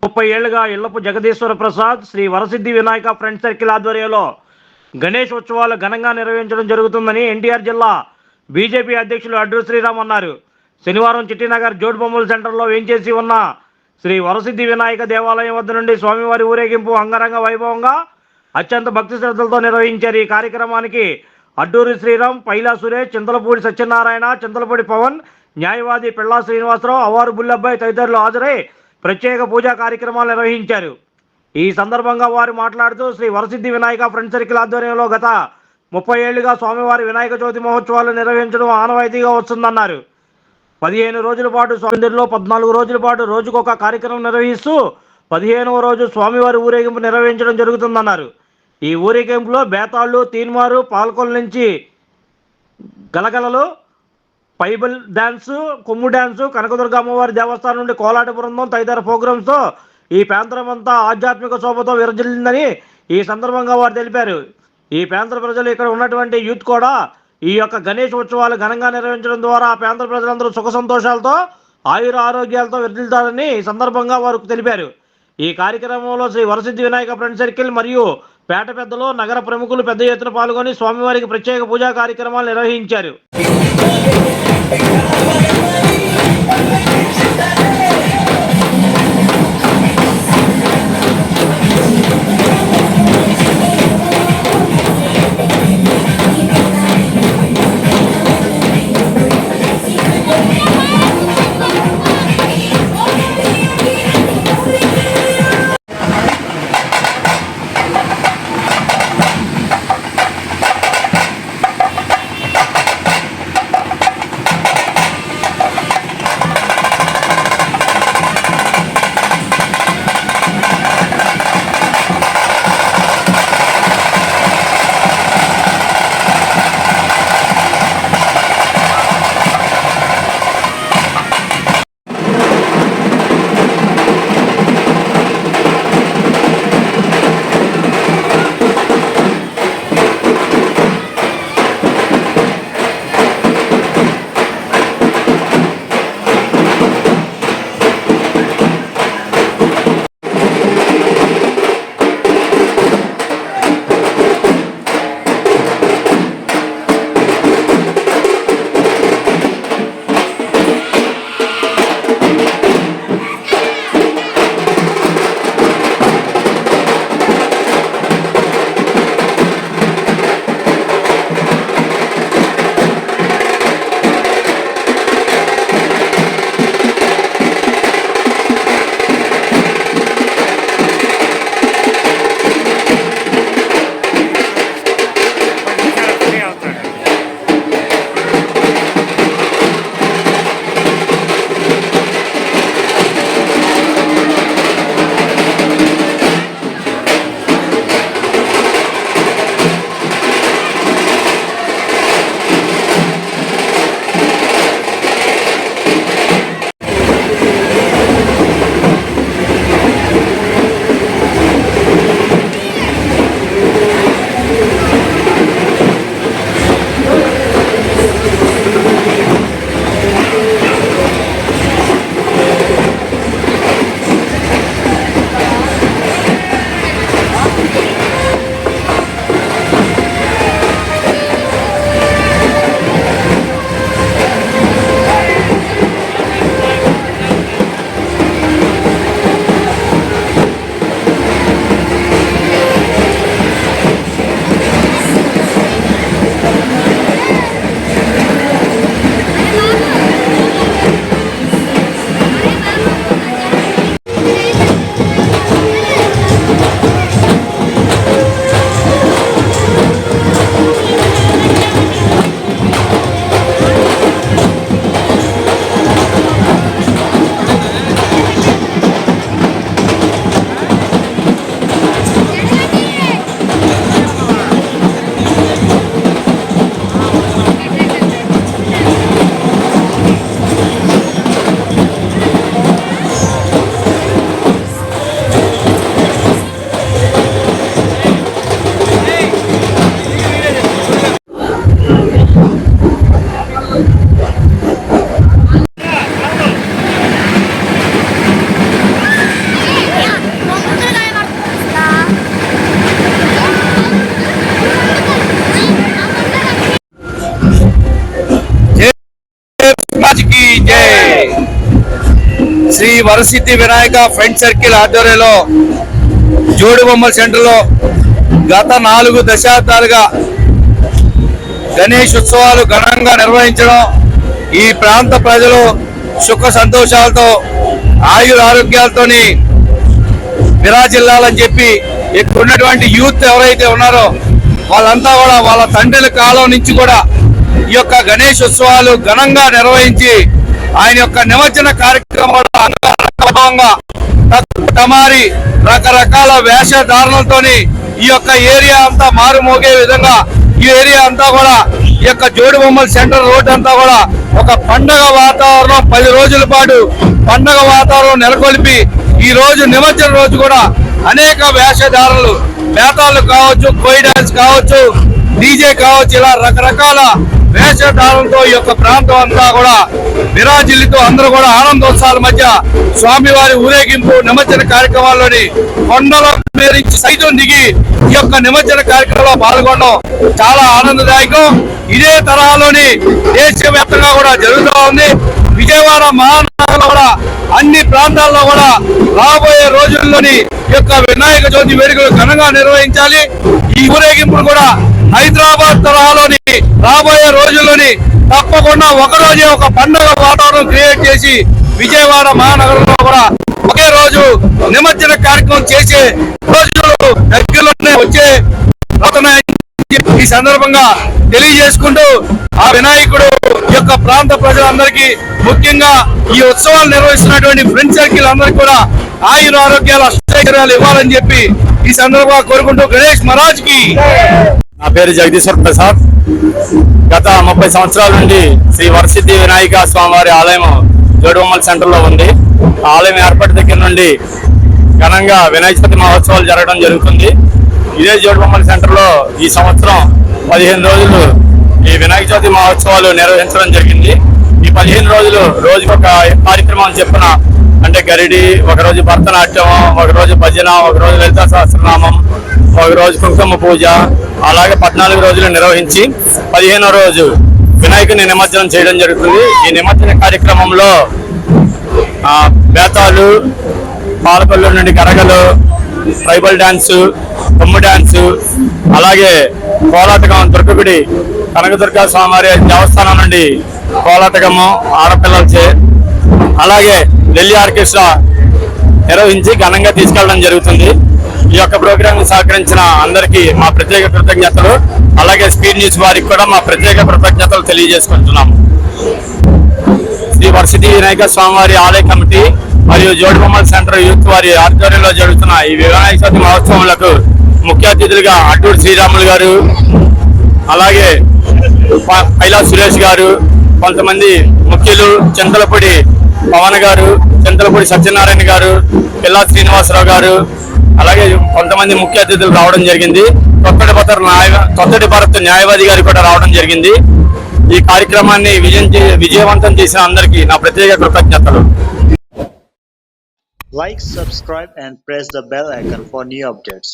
30 ఏళ్లుగా ఇళ్లపు జగదీశ్వర Prasad Shri Varasiddhi Vinayaka friend circle ఆధ్వర్యంలో గణేష్ ఉత్సవాలు ఘనంగా నిర్వహించడం జరుగుతుందని ఎన్టీఆర్ జిల్లా బీజేపీ అధ్యక్షులు అడ్డూరి శ్రీరామ్ అన్నారు. శనివారం చిట్టినగర్ జోడ్ బొమ్మల సెంటర్లో వేంచేసి ఉన్న శ్రీ వరసిద్ధి వినాయక దేవాలయం వద్ద నుండి స్వామివారి ఊరేగింపు అంగరంగ వైభవంగా అత్యంత భక్తి శ్రద్ధలతో నిర్వహించారు. ఈ కార్యక్రమానికి అడ్డూరి శ్రీరామ్, పైలా సురేష్, చింతలపూడి సత్యనారాయణ, చింతలపూడి పవన్, న్యాయవాది పిళ్ళా శ్రీనివాసరావు, అవ్వారు బుల్లబ్బాయి తదితరులు హాజరై ప్రత్యేక పూజా కార్యక్రమాలు నిర్వహించారు. ఈ సందర్భంగా వారు మాట్లాడుతూ శ్రీ వరసిద్ధి వినాయక ఫ్రెండ్ సర్కిల్ ఆధ్వర్యంలో గత 30 ఏళ్లుగా స్వామివారి వినాయక చవితి మహోత్సవాలు నిర్వహించడం ఆనవాయితీగా వస్తుందన్నారు. 15 రోజుల పాటు స్వామివారిలో 14 రోజుల పాటు రోజుకొక కార్యక్రమం నిర్వహిస్తూ 15వ రోజు స్వామివారి ఊరేగింపు నిర్వహించడం జరుగుతుందన్నారు. ఈ ఊరేగింపులో బేతాళ్ళు, తీన్మారు, పాల్కొల నుంచి గలగలలు, పైబల్ డ్యాన్సు, కొమ్ము డ్యాన్సు, కనకదుర్గ అమ్మవారి దేవస్థానం నుండి కోలాట బృందం తదితర ప్రోగ్రామ్స్తో ఈ ప్రాంతం అంతా ఆధ్యాత్మిక శోభతో విరజిల్లిందని ఈ సందర్భంగా వారు తెలిపారు. ఈ ప్రాంత ప్రజలు, ఇక్కడ ఉన్నటువంటి యూత్ కూడా ఈ యొక్క గణేష్ ఉత్సవాలు ఘనంగా నిర్వహించడం ద్వారా ఆ ప్రాంత ప్రజలందరూ సుఖ సంతోషాలతో ఆయుర ఆరోగ్యాలతో విరజిల్తారని ఈ సందర్భంగా వారు తెలిపారు. ఈ కార్యక్రమంలో శ్రీ వరసిద్ధి వినాయక ఫ్రెండ్ సర్కిల్ మరియు పేట పెద్దలు, నగర ప్రముఖులు పెద్ద ఎత్తున పాల్గొని స్వామివారికి ప్రత్యేక పూజా కార్యక్రమాలు నిర్వహించారు. శ్రీ వరసిద్ధి వినాయక ఫ్రెండ్ సర్కిల్ ఆధ్వర్యంలో జోడుబొమ్మల సెంటర్లో గత 4 దశాబ్దాలుగా గణేష్ ఉత్సవాలు ఘనంగా నిర్వహించడం, ఈ ప్రాంత ప్రజలు సుఖ సంతోషాలతో ఆయుర ఆరోగ్యాలతోని విరాజిల్లాలని చెప్పి ఇక్కడ ఉన్నటువంటి యూత్ ఎవరైతే ఉన్నారో వాళ్ళంతా కూడా వాళ్ళ తండ్రుల కాలం నుంచి కూడా ఈ యొక్క గణేష్ ఉత్సవాలు ఘనంగా నిర్వహించి ఆయన యొక్క నిమజ్జన కార్యక్రమాలు తమారి రకరకాల వేషధారణలతోని ఈ యొక్క ఏరియా అంతా మారుమోగే విధంగా ఈ ఏరియా అంతా కూడా ఈ యొక్క జోడుబొమ్మల సెంటర్ రోడ్ అంతా కూడా ఒక పండగ వాతావరణం 10 రోజుల పాటు పండగ వాతావరణం నెలకొల్పి ఈ రోజు నిమజ్జన రోజు కూడా అనేక వేషధారణలు, బేతాలు కావచ్చు, కోయి డాన్స్ కావచ్చు, డీజే కావచ్చు, ఇలా రకరకాల వేషధారణలతో ఈ యొక్క ప్రాంతం అంతా కూడా విరాజిల్లుతూ అందరూ కూడా ఆనందోత్సవాల మధ్య స్వామివారి ఊరేగింపు నిమజ్జన కార్యక్రమాల్లోని కొండల మేరించి సైతం దిగి ఈ యొక్క నిమజ్జన కార్యక్రమంలో పాల్గొనడం చాలా ఆనందదాయకం. ఇదే తరహాలోని దేశవ్యాప్తంగా కూడా జరుగుతూ ఉంది. విజయవాడ మహానగరంలో కూడా అన్ని ప్రాంతాల్లో కూడా రాబోయే రోజుల్లోని ఈ యొక్క వినాయక చవితి వేడుకలు ఘనంగా నిర్వహించాలి. ఈ ఊరేగింపును కూడా హైదరాబాద్ తరహాలోని రాబోయే రోజుల్లోని తప్పకుండా ఒకరోజే ఒక పండుగ వాతావరణం క్రియేట్ చేసి విజయవాడ మహానగరంలో కూడా ఒకే రోజు నిమజ్జన కార్యక్రమం చేసే రోజులు దగ్గరలోనే వచ్చే ఈ సందర్భంగా తెలియజేసుకుంటూ ఆ వినాయకుడు యొక్క ప్రాంత ప్రజలందరికీ, ముఖ్యంగా ఈ ఉత్సవాలు నిర్వహిస్తున్నటువంటి ఫ్రెండ్ సర్కిల్ అందరికీ కూడా ఆయుర ఆరోగ్యాలు అష్టైశ్వర్యాలు ఇవ్వాలని చెప్పి ఈ సందర్భంగా కోరుకుంటూ గణేష్ మహారాజ్ కి. నా పేరు జగదీశ్వర్ ప్రసాద్. గత 30 సంవత్సరాల నుండి శ్రీ వరసిద్ధి వినాయక స్వామివారి ఆలయం జోడుబొమ్మల సెంటర్లో ఉంది. ఆలయం ఏర్పాటు దగ్గర నుండి ఘనంగా వినాయక చవితి మహోత్సవాలు జరగడం జరుగుతుంది. ఇదే జోడుబొమ్మల సెంటర్లో ఈ సంవత్సరం 15 రోజులు ఈ వినాయక చవితి మహోత్సవాలు నిర్వహించడం జరిగింది. ఈ 15 రోజులు రోజుకొక కార్యక్రమం చెప్పున, అంటే గరిడి, ఒకరోజు భరతనాట్యం, ఒకరోజు భజన, ఒకరోజు లలితా సహస్రనామం, ఒకరోజు కుంకుమ పూజ, అలాగే 14 రోజులు నిర్వహించి 15వ రోజు వినాయకుని నిమజ్జనం చేయడం జరుగుతుంది. ఈ నిమజ్జన కార్యక్రమంలో బేతాలు, పాలకొల్లు నుండి గరగలు, ట్రైబల్ డాన్సు, కొమ్ము డాన్సు, అలాగే కోలాటకం, దుర్గగుడి కనకదుర్గా స్వామివారి దేవస్థానం నుండి కోలాటకము ఆడపిల్లలచే, అలాగే ఢిల్లీ ఆర్కెస్ట్రా నిర్వహించి ఘనంగా తీసుకెళ్లడం జరుగుతుంది. ఈ యొక్క ప్రోగ్రామ్ సహకరించిన అందరికీ మా ప్రత్యేక కృతజ్ఞతలు, అలాగే స్పీడ్ న్యూస్ వారికి కూడా మా ప్రత్యేక కృతజ్ఞతలు తెలియజేసుకుంటున్నాము. శ్రీ వరసిద్ధి వినాయక స్వామివారి ఆలయ కమిటీ మరియు జోడుబొమ్మల సెంటర్ యూత్ వారి ఆధ్వర్యంలో జరుగుతున్న ఈ వినాయక చవితి మహోత్సవాలకు ముఖ్య అతిథులుగా అడ్డూరు శ్రీరాములు గారు, అలాగే పైలా సురేష్ గారు, కొంతమంది ముఖ్యులు చింతలపూడి పవన్ గారు, చింతలపూడి సత్యనారాయణ గారు, పిల్లా శ్రీనివాసరావు గారు, అలాగే కొంతమంది ముఖ్య అతిథులు రావడం జరిగింది. కొత్తటి భారత్ న్యాయవాది గారు కూడా రావడం జరిగింది. ఈ కార్యక్రమాన్ని విజయవంతం చేసిన అందరికీ నా ప్రత్యేక కృతజ్ఞతలు. Like, subscribe and press the bell icon for new updates.